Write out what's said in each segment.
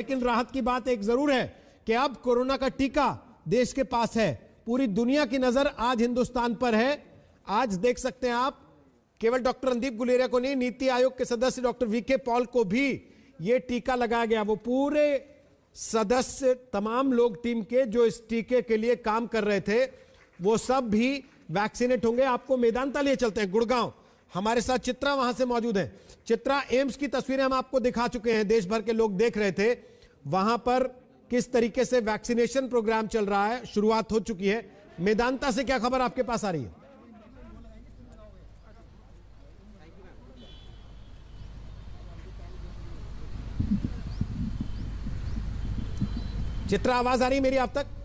लेकिन राहत की बात एक जरूर है कि अब कोरोना का टीका देश के पास है। पूरी दुनिया की नजर आज हिंदुस्तान पर है। आज देख सकते हैं आप, केवल डॉक्टर रणदीप गुलेरिया को नहीं, नीति आयोग के सदस्य डॉक्टर वीके पॉल को भी यह टीका लगाया गया। वो पूरे सदस्य, तमाम लोग टीम के जो इस टीके के लिए काम कर रहे थे, वो सब भी वैक्सीनेट होंगे। आपको मेदांता लिए चलते हैं, गुड़गांव। हमारे साथ चित्रा वहां से मौजूद है। चित्रा, एम्स की तस्वीरें हम आपको दिखा चुके हैं, देश भर के लोग देख रहे थे वहां पर किस तरीके से वैक्सीनेशन प्रोग्राम चल रहा है। शुरुआत हो चुकी है। मेदांता से क्या खबर आपके पास आ रही है? चित्रा, आवाज आ रही है मेरी आप तक?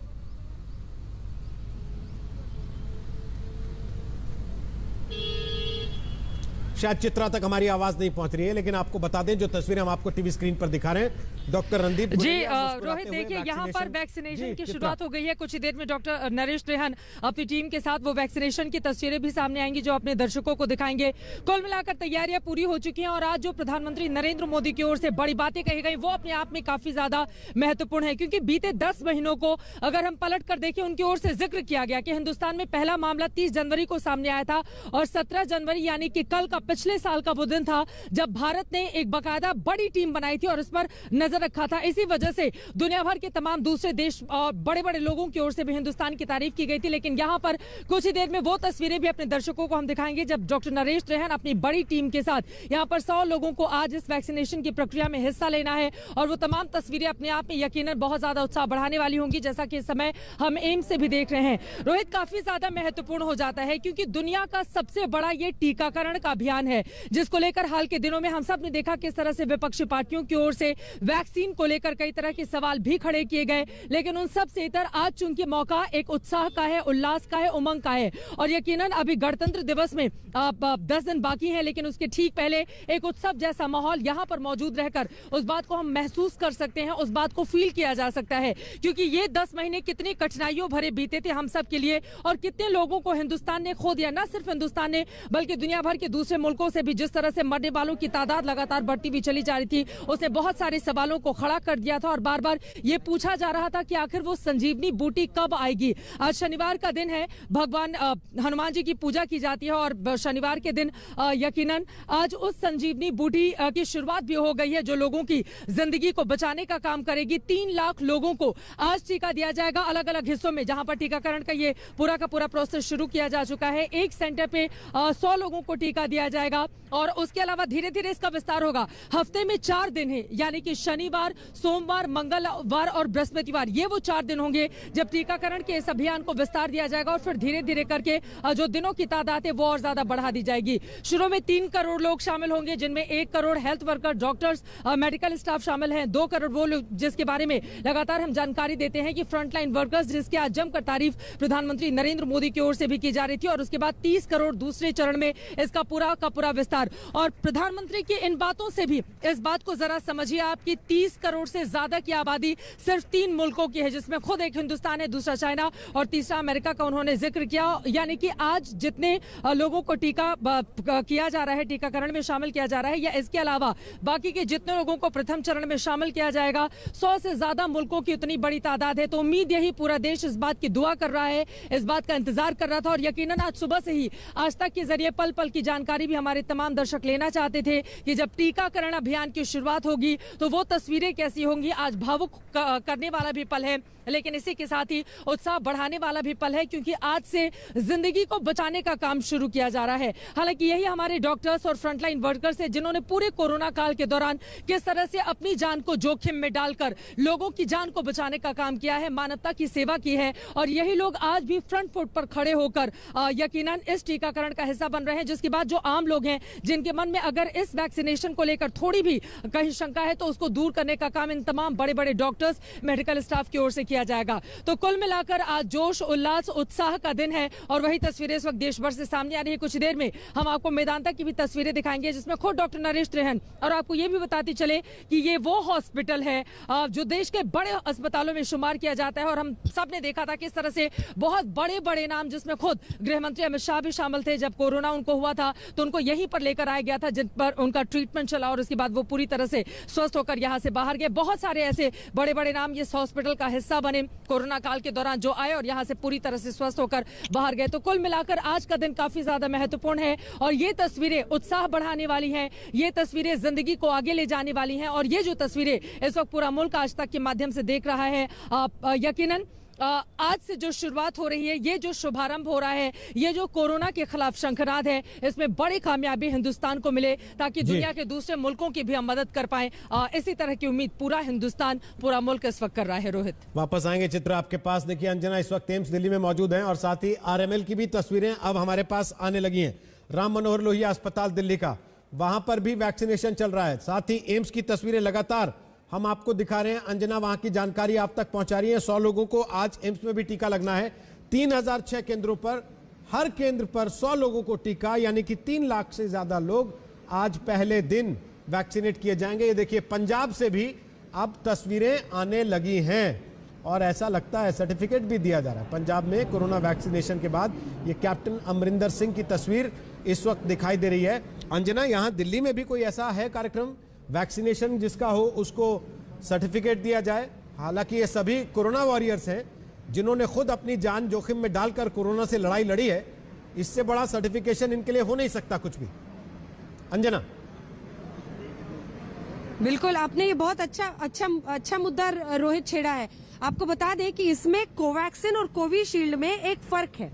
शायद चित्रा तक हमारी आवाज नहीं पहुंच रही है, लेकिन आपको बता दें जो तस्वीरें हम आपको टीवी स्क्रीन पर दिखा रहे हैं, डॉक्टर रणदीप जी रोहित, देखिए यहाँ पर वैक्सीनेशन की शुरुआत हो गई है। कुछ ही देर में डॉक्टर नरेश त्रेहन अपनी टीम के साथ वो वैक्सीनेशन की तस्वीरें भी सामने आएंगी जो अपने दर्शकों को दिखाएंगे। कुल मिलाकर तैयारियां पूरी हो चुकी हैं और आज जो प्रधानमंत्री नरेंद्र मोदी की ओर से बड़ी बातें कही गई वो अपने आप में काफी ज्यादा महत्वपूर्ण है, क्योंकि बीते 10 महीनों को अगर हम पलट कर देखें, उनकी ओर से जिक्र किया गया कि हिंदुस्तान में पहला मामला 30 जनवरी को सामने आया था और 17 जनवरी यानी कि कल का, पिछले साल का वो दिन था जब भारत ने एक बाकायदा बड़ी टीम बनाई थी और इस पर नजर रखा था। इसी वजह से दुनिया भर के तमाम दूसरे देश और बड़े बड़े लोगों की ओर से भी हिंदुस्तान की तारीफ की गई थी। लेकिन यहां पर कुछ ही देर में वो तस्वीरें भी अपने दर्शकों को हम दिखाएंगे जब डॉक्टर नरेश त्रेहन अपनी बड़ी टीम के साथ यहां पर 100 लोगों को आज इस वैक्सीनेशन की प्रक्रिया में हिस्सा लेना है और वो तमाम तस्वीरें अपने आप में यकीनन बहुत ज्यादा उत्साह बढ़ाने वाली होंगी, जैसा कि इस समय हम एम्स से भी देख रहे हैं। रोहित, काफी ज्यादा महत्वपूर्ण हो जाता है क्योंकि दुनिया का सबसे बड़ा ये टीकाकरण का अभियान है, जिसको लेकर हाल के दिनों में हम सब ने देखा किस तरह से विपक्षी पार्टियों की ओर से वैक्सीन को लेकर कई तरह के सवाल भी खड़े किए गए। लेकिन उन सब से इतर आज चूंकि मौका एक उत्साह का है, उल्लास का है, उमंग का है और यकीनन अभी गणतंत्र दिवस में 10 दिन बाकी हैं, लेकिन उसके ठीक पहले एक उत्सव जैसा माहौल यहां पर मौजूद रहकर उस बात को हम महसूस कर सकते हैं, उस बात को फील किया जा सकता है, क्योंकि ये 10 महीने कितनी कठिनाइयों भरे बीते थे हम सब के लिए और कितने लोगों को हिंदुस्तान ने खो दिया। न सिर्फ हिंदुस्तान ने बल्कि दुनिया भर के दूसरे मुल्कों से भी जिस तरह से मरने वालों की तादाद लगातार बढ़ती हुई चली जा रही थी, उसने बहुत सारे सवालों को खड़ा कर दिया था और बार बार ये पूछा जा रहा था कि आखिर वो संजीवनी बूटी कब आएगी। आज शनिवार का दिन है, भगवान हनुमान जी की पूजा की जाती है और शनिवार के दिन यकीनन आज उस संजीवनी बूटी की शुरुआत भी हो गई है जो लोगों की जिंदगी को बचाने का काम करेगी। 3 लाख लोगों को आज टीका दिया जाएगा अलग अलग हिस्सों में, जहां पर टीकाकरण का ये पूरा का पूरा प्रोसेस शुरू किया जा चुका है। एक सेंटर पे 100 लोगों को टीका दिया जाएगा और उसके अलावा धीरे धीरे इसका विस्तार होगा। हफ्ते में 4 दिन है, यानी कि शनिवार, सोमवार, मंगलवार और बृहस्पतिवार, ये वो 4 दिन होंगे जब टीकाकरण के इस अभियान को विस्तार दिया जाएगा और फिर धीरे धीरे करके जो दिनों की तादाद है वो और ज्यादा बढ़ा दी जाएगी। शुरू में 3 करोड़ लोग शामिल होंगे, जिनमें 1 crore health worker, doctors, medical staff शामिल हैं। 2 करोड़ वो लोग जिसके बारे में लगातार हम जानकारी देते हैं कि फ्रंटलाइन वर्कर्स, जिसकी आज जमकर तारीफ प्रधानमंत्री नरेंद्र मोदी की ओर से भी की जा रही थी। और उसके बाद 30 करोड़ दूसरे चरण में इसका पूरा का पूरा विस्तार। और प्रधानमंत्री की इन बातों से भी इस बात को जरा समझिए आप कि 30 करोड़ से ज्यादा की आबादी सिर्फ 3 मुल्कों की है, जिसमें खुद एक हिंदुस्तान है, दूसरा चाइना और तीसरा अमेरिका का उन्होंने जिक्र किया। यानी कि आज जितने लोगों को टीका किया जा रहा है, टीकाकरण में शामिल किया जा रहा है, या इसके अलावा बाकी के जितने लोगों को प्रथम चरण में शामिल किया जाएगा, 100 से ज्यादा मुल्कों की उतनी बड़ी तादाद है। तो उम्मीद यही, पूरा देश इस बात की दुआ कर रहा है, इस बात का इंतजार कर रहा था और यकीनन आज सुबह से ही आज तक के जरिए पल पल की जानकारी भी हमारे तमाम दर्शक लेना चाहते थे कि जब टीकाकरण अभियान की शुरुआत होगी तो वो तस्वीरें कैसी होंगी। आज भावुक करने वाला भी पल है, लेकिन इसी के साथ ही उत्साह बढ़ाने वाला भी पल है, क्योंकि आज से जिंदगी को बचाने का काम शुरू किया जा रहा है। हालांकि यही हमारे डॉक्टर्स और फ्रंटलाइन वर्कर्स हैं जिन्होंने पूरे कोरोना काल के दौरान किस तरह से अपनी जान को जोखिम में डालकर लोगों की जान को बचाने का काम किया है, मानवता की सेवा की है और यही लोग आज भी फ्रंट फुट पर खड़े होकर यकीनन इस टीकाकरण का हिस्सा बन रहे हैं। जिसके बाद जो आम लोग हैं जिनके मन में अगर इस वैक्सीनेशन को लेकर थोड़ी भी कहीं शंका है तो उसको दूर करने का काम इन तमाम बड़े बड़े डॉक्टर्स, मेडिकल स्टाफ की ओर से किया जाएगा। तो कुल मिलाकर आज जोश, उल्लास, उत्साह का दिन है और वही तस्वीरें इस वक्त देश भर से सामने आ रही है। कुछ देर में हम आपको मेदांता की भी तस्वीरें दिखाएंगे जिसमें खुद डॉक्टर नरेश त्रेहन, और आपको ये भी बताते चले कि ये वो हॉस्पिटल है जो देश के बड़े अस्पतालों में शुमार किया जाता है और हम सब ने देखा था किस तरह से बहुत बड़े बड़े नाम, जिसमें खुद गृह मंत्री अमित शाह भी शामिल थे। जब कोरोना उनको हुआ था तो उनको यहीं पर लेकर आया गया था, जिन पर उनका ट्रीटमेंट चला और उसके बाद वो पूरी तरह से स्वस्थ होकर यहाँ यहां से बाहर गए। बहुत सारे ऐसे बड़े बड़े नाम इस हॉस्पिटल का हिस्सा बने कोरोना काल के दौरान जो आए और यहां से पूरी तरह से स्वस्थ होकर बाहर गए। तो कुल मिलाकर आज का दिन काफी ज्यादा महत्वपूर्ण है और ये तस्वीरें उत्साह बढ़ाने वाली हैं, ये तस्वीरें जिंदगी को आगे ले जाने वाली हैं और ये जो तस्वीरें इस वक्त पूरा मुल्क आज तक के माध्यम से देख रहा है, यकीनन आज से जो शुरुआत हो रही है, ये जो शुभारंभ हो रहा है, ये जो कोरोना के खिलाफ शंखनाद है, इसमें बड़ी कामयाबी हिंदुस्तान को मिले ताकि दुनिया के दूसरे मुल्कों की भी हम मदद कर पाएं। इसी तरह की उम्मीद पूरा हिंदुस्तान, पूरा मुल्क इस वक्त कर रहा है। रोहित, वापस आएंगे चित्र आपके पास। देखिए अंजना इस वक्त एम्स दिल्ली में मौजूद हैं और साथ ही आरएमएल की भी तस्वीरें अब हमारे पास आने लगी हैं। राम मनोहर लोहिया अस्पताल दिल्ली का, वहां पर भी वैक्सीनेशन चल रहा है। साथ ही एम्स की तस्वीरें लगातार हम आपको दिखा रहे हैं। अंजना वहां की जानकारी आप तक पहुंचा रही है। 100 लोगों को आज एम्स में भी टीका लगना है। 3006 केंद्रों पर, हर केंद्र पर 100 लोगों को टीका, यानी कि 3 लाख से ज्यादा लोग आज पहले दिन वैक्सीनेट किए जाएंगे। ये देखिए पंजाब से भी अब तस्वीरें आने लगी हैं और ऐसा लगता है सर्टिफिकेट भी दिया जा रहा है। पंजाब में कोरोना वैक्सीनेशन के बाद ये कैप्टन अमरिंदर सिंह की तस्वीर इस वक्त दिखाई दे रही है। अंजना, यहां दिल्ली में भी कोई ऐसा है कार्यक्रम वैक्सीनेशन जिसका हो, उसको सर्टिफिकेट दिया जाए? हालांकि ये सभी कोरोना वॉरियर्स हैं जिन्होंने खुद अपनी जान जोखिम में डालकर कोरोना से लड़ाई लड़ी है। इससे बड़ा सर्टिफिकेशन इनके लिए हो नहीं सकता कुछ भी। अंजना, बिल्कुल, आपने ये बहुत अच्छा मुद्दा रोहित छेड़ा है। आपको बता दें कि इसमें कोवैक्सीन और कोविशील्ड में एक फर्क है।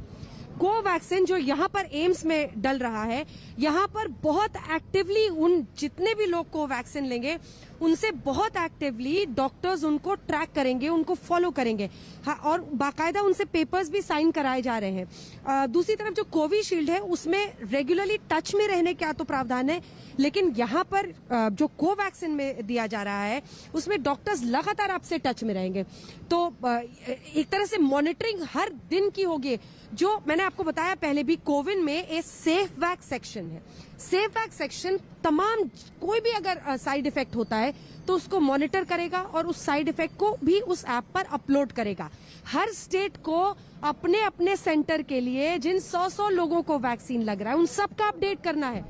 कोवैक्सीन जो यहाँ पर एम्स में डल रहा है, यहाँ पर बहुत एक्टिवली उन जितने भी लोग कोवैक्सीन लेंगे उनसे बहुत एक्टिवली डॉक्टर्स उनको ट्रैक करेंगे, उनको फॉलो करेंगे। हाँ, और बाकायदा उनसे पेपर्स भी साइन कराए जा रहे हैं। दूसरी तरफ जो कोविशील्ड है उसमें रेगुलरली टच में रहने का तो प्रावधान है, लेकिन यहाँ पर जो कोवैक्सीन में दिया जा रहा है उसमें डॉक्टर्स लगातार आपसे टच में रहेंगे। तो एक तरह से मॉनिटरिंग हर दिन की होगी। जो मैंने आपको बताया पहले भी, कोविन में एक सेफ वैक्स सेक्शन है। सेफ वैक्स सेक्शन तमाम कोई भी अगर साइड इफेक्ट होता है तो उसको मॉनिटर करेगा और उस साइड इफेक्ट को भी उस ऐप पर अपलोड करेगा। हर स्टेट को अपने अपने सेंटर के लिए जिन 100 लोगों को वैक्सीन लग रहा है उन सबका अपडेट करना है।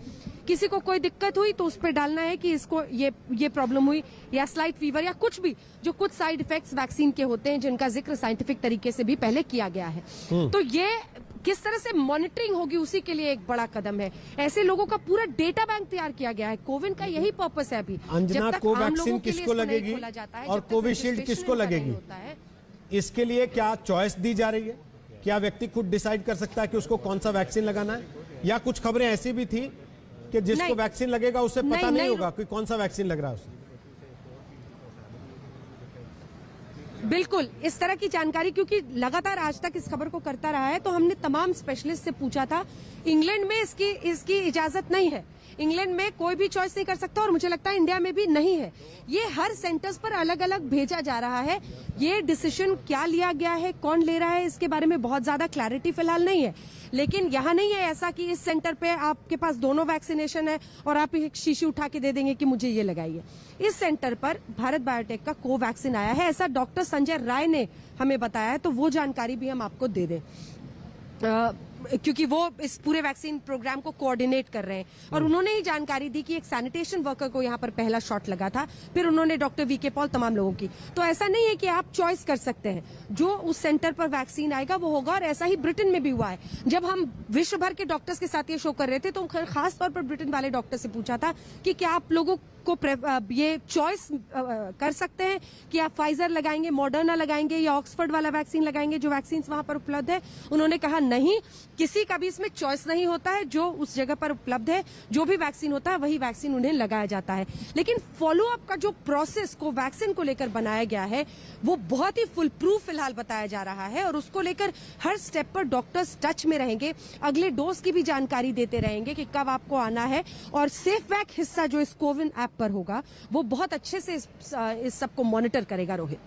किसी को कोई दिक्कत हुई तो उस पर डालना है कि इसको ये प्रॉब्लम हुई, या स्लाइट फीवर, या कुछ भी जो कुछ साइड इफेक्ट्स वैक्सीन के होते हैं जिनका जिक्र साइंटिफिक तरीके से भी पहले किया गया है। तो ये किस तरह से मॉनिटरिंग होगी उसी के लिए एक बड़ा कदम है। ऐसे लोगों का पूरा डेटा बैंक तैयार किया गया है। कोविन का यही पर्पस है। अभी अंजना, कोवैक्सीन किसको लगेगी और कोविशील्ड किसको लगेगी, इसके लिए क्या चॉइस दी जा रही है? क्या व्यक्ति खुद डिसाइड कर सकता है कि उसको कौन सा वैक्सीन लगाना है? या कुछ खबरें ऐसी भी थी कि जिसको वैक्सीन लगेगा उसे पता नहीं होगा कि कौन सा वैक्सीन लग रहा है उसे? बिल्कुल, इस तरह की जानकारी क्योंकि लगातार आज तक इस खबर को करता रहा है, तो हमने तमाम स्पेशलिस्ट से पूछा था। इंग्लैंड में इसकी इजाजत नहीं है। इंग्लैंड में कोई भी चॉइस नहीं कर सकता और मुझे लगता है इंडिया में भी नहीं है। ये हर सेंटर्स पर अलग अलग भेजा जा रहा है। ये डिसीजन क्या लिया गया है, कौन ले रहा है, इसके बारे में बहुत ज्यादा क्लैरिटी फिलहाल नहीं है। लेकिन यहाँ नहीं है ऐसा कि इस सेंटर पे आपके पास दोनों वैक्सीनेशन है और आप एक शीशी उठा के दे देंगे कि मुझे ये लगाइए। इस सेंटर पर भारत बायोटेक का कोवैक्सीन आया है, ऐसा डॉक्टर संजय राय ने हमें बताया है। तो वो जानकारी भी हम आपको दे दें, क्योंकि वो इस पूरे वैक्सीन प्रोग्राम को कोऑर्डिनेट कर रहे हैं। और उन्होंने ही जानकारी दी कि एक सैनिटेशन वर्कर को यहाँ पर पहला शॉट लगा था, फिर उन्होंने डॉक्टर वीके पॉल, तमाम लोगों की। तो ऐसा नहीं है कि आप चॉइस कर सकते हैं, जो उस सेंटर पर वैक्सीन आएगा वो होगा। और ऐसा ही ब्रिटेन में भी हुआ है। जब हम विश्व भर के डॉक्टर्स के साथ ये शो कर रहे थे तो खास तौर पर ब्रिटेन वाले डॉक्टर से पूछा था कि क्या आप लोगों को ये चॉइस कर सकते हैं कि आप फाइजर लगाएंगे, मॉडर्ना लगाएंगे या ऑक्सफोर्ड वाला वैक्सीन लगाएंगे जो वैक्सीन वहां पर उपलब्ध है। उन्होंने कहा नहीं, किसी का भी इसमें चॉइस नहीं होता है। जो उस जगह पर उपलब्ध है, जो भी वैक्सीन होता है वही वैक्सीन उन्हें लगाया जाता है। लेकिन फॉलो अप का जो प्रोसेस को वैक्सीन को लेकर बनाया गया है वो बहुत ही फुल प्रूफ फिलहाल बताया जा रहा है और उसको लेकर हर स्टेप पर डॉक्टर्स टच में रहेंगे, अगले डोज की भी जानकारी देते रहेंगे कि कब आपको आना है। और सेफ वैक हिस्सा जो इस कोविन ऐप पर होगा वो बहुत अच्छे से इस सब को मॉनिटर करेगा। रोहित,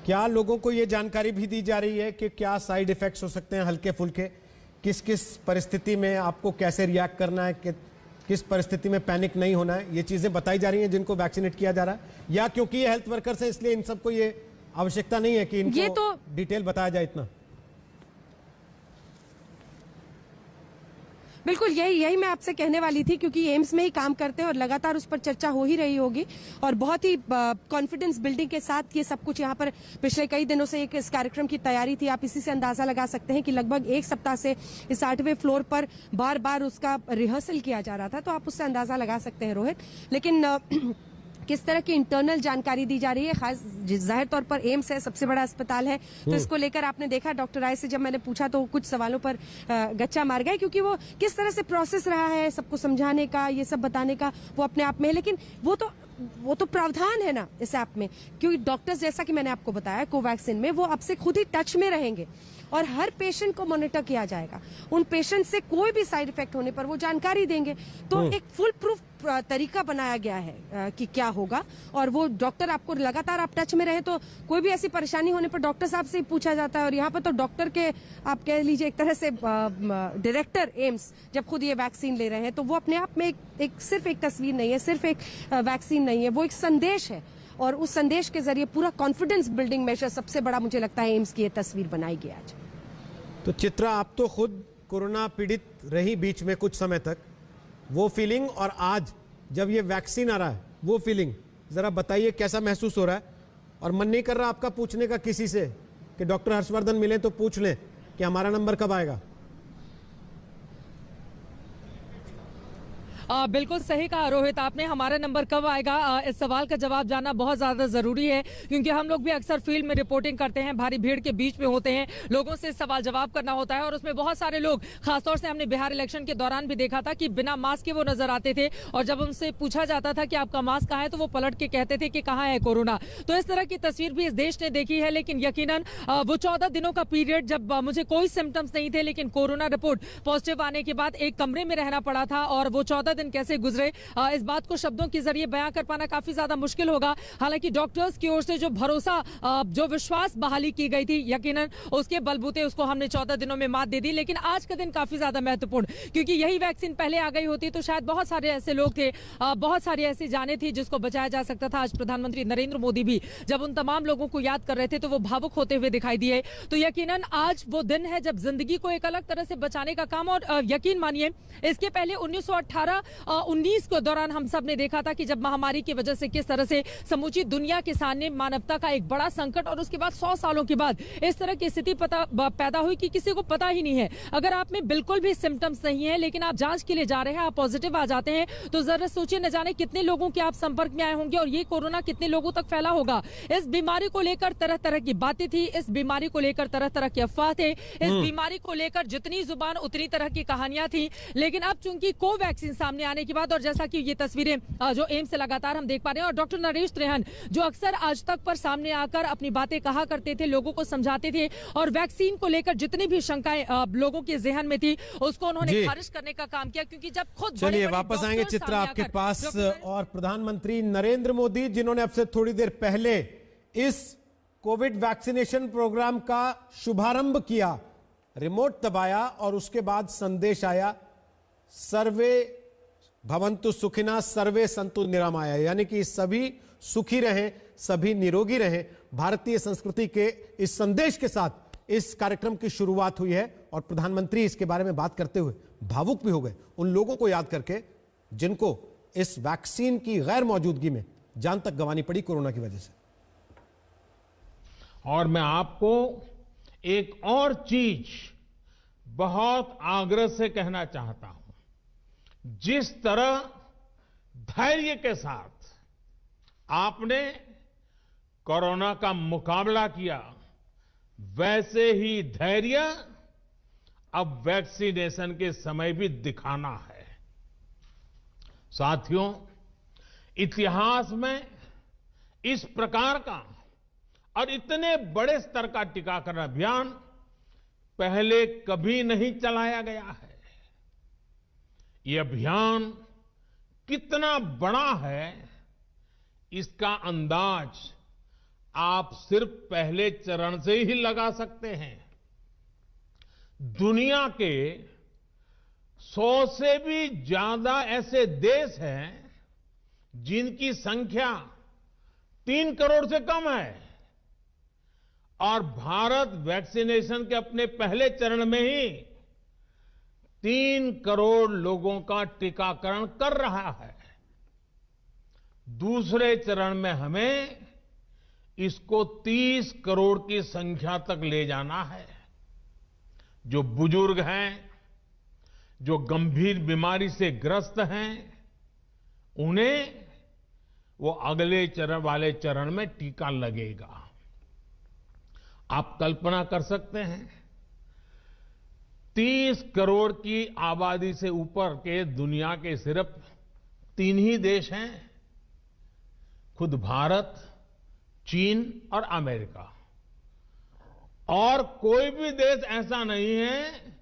क्या लोगों को ये जानकारी भी दी जा रही है कि क्या साइड इफेक्ट्स हो सकते हैं हल्के फुल्के, किस किस परिस्थिति में आपको कैसे रिएक्ट करना है, कि किस परिस्थिति में पैनिक नहीं होना है? ये चीजें बताई जा रही हैं जिनको वैक्सीनेट किया जा रहा है, या क्योंकि ये हेल्थ वर्कर्स हैं इसलिए इन सबको ये आवश्यकता नहीं है कि इनको ये तो डिटेल बताया जाए इतना? बिल्कुल यही मैं आपसे कहने वाली थी, क्योंकि एम्स में ही काम करते हैं और लगातार उस पर चर्चा हो ही रही होगी और बहुत ही कॉन्फिडेंस बिल्डिंग के साथ ये सब कुछ यहाँ पर पिछले कई दिनों से इस कार्यक्रम की तैयारी थी। आप इसी से अंदाजा लगा सकते हैं कि लगभग एक सप्ताह से इस 8वें फ्लोर पर बार बार उसका रिहर्सल किया जा रहा था, तो आप उससे अंदाजा लगा सकते हैं रोहित। लेकिन किस तरह की इंटरनल जानकारी दी जा रही है, खास जाहिर तौर पर एम्स है, सबसे बड़ा अस्पताल है, तो इसको लेकर आपने देखा डॉक्टर राय से जब मैंने पूछा तो कुछ सवालों पर गच्चा मार गए, क्योंकि वो किस तरह से प्रोसेस रहा है सबको समझाने का, ये सब बताने का, वो अपने आप में है। लेकिन वो तो प्रावधान है ना इस ऐप में, क्योंकि डॉक्टर्स जैसा कि मैंने आपको बताया कोवैक्सीन में वो अब से खुद ही टच में रहेंगे और हर पेशेंट को मॉनिटर किया जाएगा। उन पेशेंट से कोई भी साइड इफेक्ट होने पर वो जानकारी देंगे। तो एक फुल प्रूफ तरीका बनाया गया है कि क्या होगा, और वो डॉक्टर आपको लगातार आप टच में रहे तो कोई भी ऐसी परेशानी होने पर डॉक्टर साहब से ही पूछा जाता है। और यहाँ पर तो डॉक्टर के आप कह लीजिए एक तरह से डायरेक्टर एम्स जब खुद ये वैक्सीन ले रहे हैं, तो वो अपने आप में सिर्फ एक तस्वीर नहीं है, सिर्फ एक वैक्सीन नहीं है, वो एक संदेश है। और उस संदेश के जरिए पूरा कॉन्फिडेंस बिल्डिंग मेजर सबसे बड़ा मुझे लगता है एम्स की ये तस्वीर बनाई गई आज। तो चित्रा, आप तो खुद कोरोना पीड़ित रही बीच में कुछ समय तक, वो फीलिंग और आज जब ये वैक्सीन आ रहा है वो फीलिंग जरा बताइए, कैसा महसूस हो रहा है? और मन नहीं कर रहा आपका पूछने का किसी से कि डॉक्टर हर्षवर्धन मिले तो पूछ लें कि हमारा नंबर कब आएगा? बिल्कुल सही कहा रोहित आपने, हमारा नंबर कब आएगा, इस सवाल का जवाब जानना बहुत ज्यादा जरूरी है, क्योंकि हम लोग भी अक्सर फील्ड में रिपोर्टिंग करते हैं, भारी भीड़ के बीच में होते हैं, लोगों से सवाल जवाब करना होता है और उसमें बहुत सारे लोग, खासतौर से हमने बिहार इलेक्शन के दौरान भी देखा था कि बिना मास्क के वो नजर आते थे और जब उनसे पूछा जाता था कि आपका मास्क कहाँ है तो वो पलट के कहते थे कि कहाँ है कोरोना। तो इस तरह की तस्वीर भी इस देश ने देखी है। लेकिन यकीनन वो 14 दिनों का पीरियड जब मुझे कोई सिम्टम्स नहीं थे, लेकिन कोरोना रिपोर्ट पॉजिटिव आने के बाद एक कमरे में रहना पड़ा था और वो 14 दिन कैसे गुजरे इस बात को शब्दों के जरिए बयां कर पाना काफी ज्यादा मुश्किल होगा। हालांकि डॉक्टर्स की ओर से जो भरोसा, जो विश्वास बहाली की गई थी, यकीनन उसके बलबूते उसको हमने 14 दिनों में मात दे दी। लेकिन आज का दिन काफी ज्यादा महत्वपूर्ण, क्योंकि यही वैक्सीन पहले आ गई होती तो शायद बहुत सारे ऐसे लोग थे, बहुत सारी ऐसी जानें थी जिसको बचाया जा सकता था। आज प्रधानमंत्री नरेंद्र मोदी भी जब उन तमाम लोगों को याद कर रहे थे तो वो भावुक होते हुए दिखाई दिए। तो यकीनन आज वो दिन है जब जिंदगी को एक अलग तरह से बचाने का काम, और यकीन मानिए इसके पहले 1918-19 के दौरान हम सब ने देखा था कि जब महामारी की वजह से किस तरह से समूची दुनिया के सामने मानवता का एक बड़ा संकट, और उसके बाद 100 सालों के बाद इस तरह की स्थिति पैदा हुई कि किसी को पता ही नहीं है। अगर आप में बिल्कुल भी सिम्टम्स नहीं है लेकिन आप जांच के लिए जा रहे हैं, आप पॉजिटिव आ जाते हैं, तो जरा सोचिए न जाने कितने लोगों के आप संपर्क में आए होंगे और ये कोरोना कितने लोगों तक फैला होगा। इस बीमारी को लेकर तरह तरह की बातें थी, इस बीमारी को लेकर तरह तरह के अफवाह थे, इस बीमारी को लेकर जितनी जुबान उतनी तरह की कहानियां थी। लेकिन अब चूंकि कोवैक्सीन सामने आने के बाद, और जैसा कि ये तस्वीरें जो एम्स से लगातार हम देख पा रहे हैं, और डॉक्टर नरेश त्रेहन जो अक्सर आज तक पर सामने आकर अपनी बातें कहा करते थे, लोगों को समझाते थे और वैक्सीन को लेकर जितनी भी शंकाएं लोगों के जहन में थी उसको उन्होंने खारिज करने का काम किया। क्योंकि जब खुद चलिए वापस आएंगे चित्रा आपके पास, और प्रधानमंत्री नरेंद्र मोदी जिन्होंने अब से थोड़ी देर पहले इस कोविड वैक्सीनेशन प्रोग्राम का शुभारंभ किया, रिमोट दबाया और उसके बाद संदेश आया, सर्वे भवन्तु सुखिना सर्वे सन्तु निरामया, यानी कि सभी सुखी रहें, सभी निरोगी रहें। भारतीय संस्कृति के इस संदेश के साथ इस कार्यक्रम की शुरुआत हुई है और प्रधानमंत्री इसके बारे में बात करते हुए भावुक भी हो गए, उन लोगों को याद करके जिनको इस वैक्सीन की गैर मौजूदगी में जान तक गंवानी पड़ी कोरोना की वजह से। और मैं आपको एक और चीज बहुत आग्रह से कहना चाहता हूं, जिस तरह धैर्य के साथ आपने कोरोना का मुकाबला किया, वैसे ही धैर्य अब वैक्सीनेशन के समय भी दिखाना है। साथियों, इतिहास में इस प्रकार का और इतने बड़े स्तर का टीकाकरण अभियान पहले कभी नहीं चलाया गया है। ये अभियान कितना बड़ा है इसका अंदाज आप सिर्फ पहले चरण से ही लगा सकते हैं। दुनिया के 100 से भी ज्यादा ऐसे देश हैं जिनकी संख्या 3 करोड़ से कम है, और भारत वैक्सीनेशन के अपने पहले चरण में ही 3 करोड़ लोगों का टीकाकरण कर रहा है। दूसरे चरण में हमें इसको 30 करोड़ की संख्या तक ले जाना है। जो बुजुर्ग हैं, जो गंभीर बीमारी से ग्रस्त हैं, उन्हें वो अगले वाले चरण में टीका लगेगा। आप कल्पना कर सकते हैं, 30 करोड़ की आबादी से ऊपर के दुनिया के सिर्फ 3 ही देश हैं, खुद भारत, चीन और अमेरिका। और कोई भी देश ऐसा नहीं है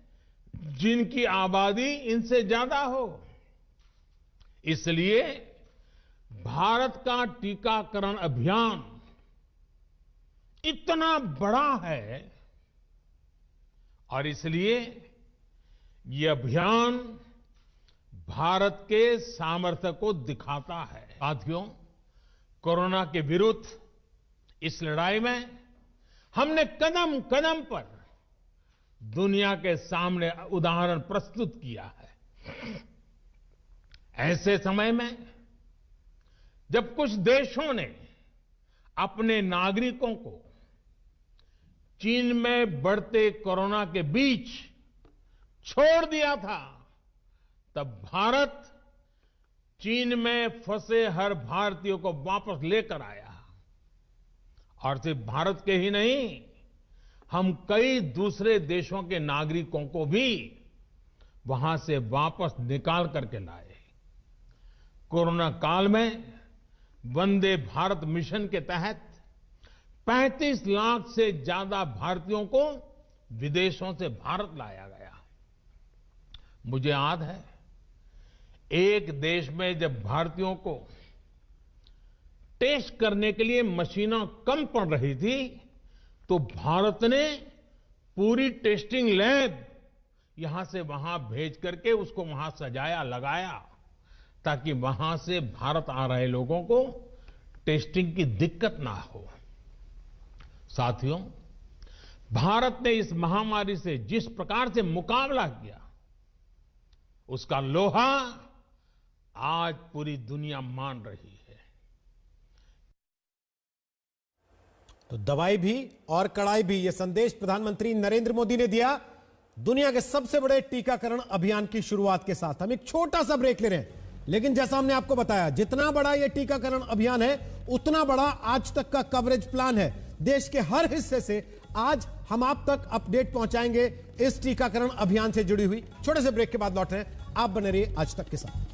जिनकी आबादी इनसे ज्यादा हो। इसलिए भारत का टीकाकरण अभियान इतना बड़ा है और इसलिए ये अभियान भारत के सामर्थ्य को दिखाता है। साथियों, कोरोना के विरुद्ध इस लड़ाई में हमने कदम कदम पर दुनिया के सामने उदाहरण प्रस्तुत किया है। ऐसे समय में जब कुछ देशों ने अपने नागरिकों को चीन में बढ़ते कोरोना के बीच छोड़ दिया था, तब भारत चीन में फंसे हर भारतीय को वापस लेकर आया। और सिर्फ भारत के ही नहीं, हम कई दूसरे देशों के नागरिकों को भी वहां से वापस निकाल करके लाए। कोरोना काल में वंदे भारत मिशन के तहत 35 लाख से ज्यादा भारतीयों को विदेशों से भारत लाया गया। मुझे याद है, एक देश में जब भारतीयों को टेस्ट करने के लिए मशीनें कम पड़ रही थी, तो भारत ने पूरी टेस्टिंग लैब यहां से वहां भेज करके उसको वहां सजाया, लगाया, ताकि वहां से भारत आ रहे लोगों को टेस्टिंग की दिक्कत ना हो। साथियों, भारत ने इस महामारी से जिस प्रकार से मुकाबला किया, उसका लोहा आज पूरी दुनिया मान रही है। तो दवाई भी और कड़ाई भी, यह संदेश प्रधानमंत्री नरेंद्र मोदी ने दिया दुनिया के सबसे बड़े टीकाकरण अभियान की शुरुआत के साथ। हम एक छोटा सा ब्रेक ले रहे हैं, लेकिन जैसा हमने आपको बताया, जितना बड़ा यह टीकाकरण अभियान है, उतना बड़ा आज तक का कवरेज प्लान है। देश के हर हिस्से से आज हम आप तक अपडेट पहुंचाएंगे इस टीकाकरण अभियान से जुड़ी हुई। छोटे से ब्रेक के बाद लौट रहे हैं, आप बने रहिए आज तक के साथ।